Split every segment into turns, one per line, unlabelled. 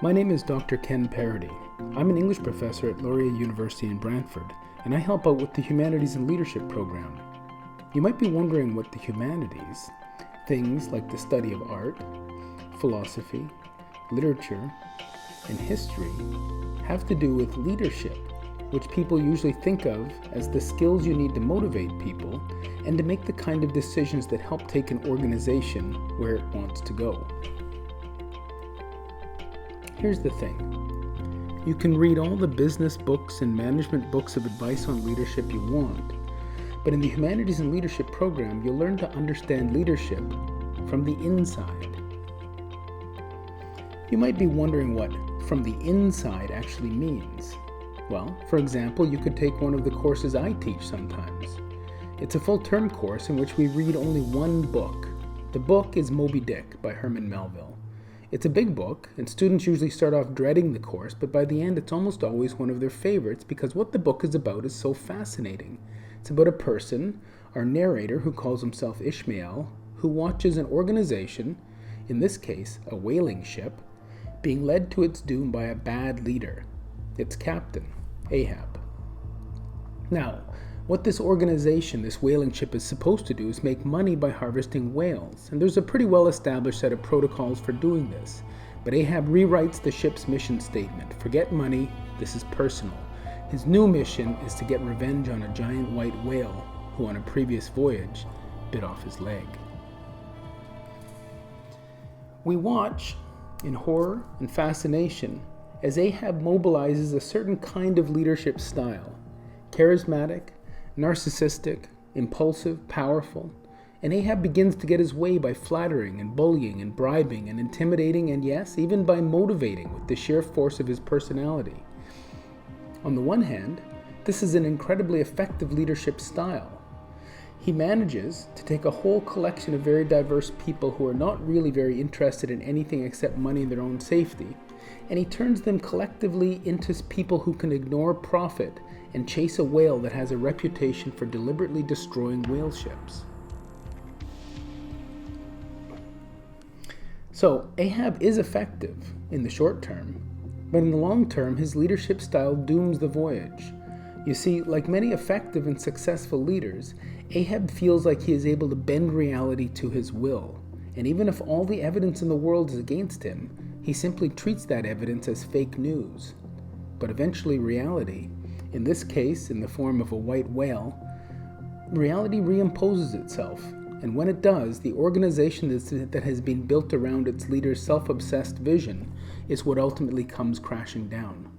My name is Dr. Ken Parody. I'm an English professor at Laurier University in Brantford, and I help out with the Humanities and Leadership program. You might be wondering what the humanities, things like the study of art, philosophy, literature, and history, have to do with leadership, which people usually think of as the skills you need to motivate people and to make the kind of decisions that help take an organization where it wants to go. Here's the thing. You can read all the business books and management books of advice on leadership you want, but in the Humanities and Leadership program, you'll learn to understand leadership from the inside. You might be wondering what "from the inside" actually means. Well, for example, you could take one of the courses I teach sometimes. It's a full-term course in which we read only one book. The book is Moby Dick by Herman Melville. It's a big book, and students usually start off dreading the course, but by the end it's almost always one of their favorites because what the book is about is so fascinating. It's about a person, our narrator who calls himself Ishmael, who watches an organization, in this case a whaling ship, being led to its doom by a bad leader, its captain, Ahab. Now, what this organization, this whaling ship, is supposed to do is make money by harvesting whales, and there's a pretty well-established set of protocols for doing this. But Ahab rewrites the ship's mission statement. Forget money, this is personal. His new mission is to get revenge on a giant white whale who on a previous voyage bit off his leg. We watch, in horror and fascination, as Ahab mobilizes a certain kind of leadership style, charismatic, narcissistic, impulsive, powerful, and Ahab begins to get his way by flattering and bullying and bribing and intimidating and yes, even by motivating with the sheer force of his personality. On the one hand, this is an incredibly effective leadership style. He manages to take a whole collection of very diverse people who are not really very interested in anything except money and their own safety, and he turns them collectively into people who can ignore profit and chase a whale that has a reputation for deliberately destroying whale ships. So Ahab is effective in the short term, but in the long term his leadership style dooms the voyage. You see, like many effective and successful leaders, Ahab feels like he is able to bend reality to his will, and even if all the evidence in the world is against him, he simply treats that evidence as fake news. But eventually reality, in this case in the form of a white whale, reality reimposes itself, and when it does, the organization that has been built around its leader's self-obsessed vision is what ultimately comes crashing down.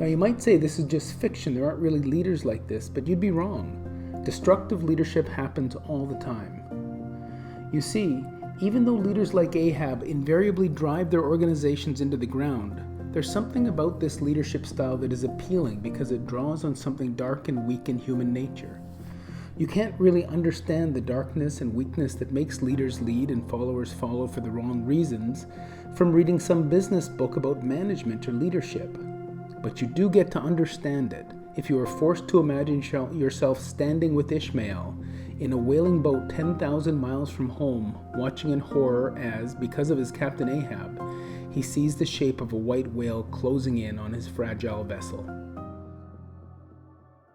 Now you might say this is just fiction, there aren't really leaders like this, but you'd be wrong. Destructive leadership happens all the time. You see, even though leaders like Ahab invariably drive their organizations into the ground, there's something about this leadership style that is appealing because it draws on something dark and weak in human nature. You can't really understand the darkness and weakness that makes leaders lead and followers follow for the wrong reasons from reading some business book about management or leadership. But you do get to understand it if you are forced to imagine yourself standing with Ishmael in a whaling boat 10,000 miles from home, watching in horror as, because of his captain Ahab, he sees the shape of a white whale closing in on his fragile vessel.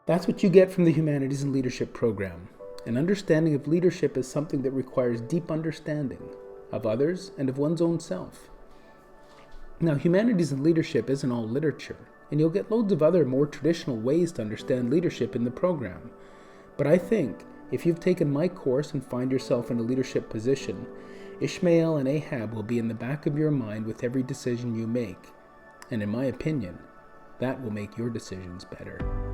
That's what you get from the Humanities and Leadership program. An understanding of leadership is something that requires deep understanding of others and of one's own self. Now, Humanities and Leadership isn't all literature, and you'll get loads of other more traditional ways to understand leadership in the program. But I think if you've taken my course and find yourself in a leadership position, Ishmael and Ahab will be in the back of your mind with every decision you make. And in my opinion, that will make your decisions better.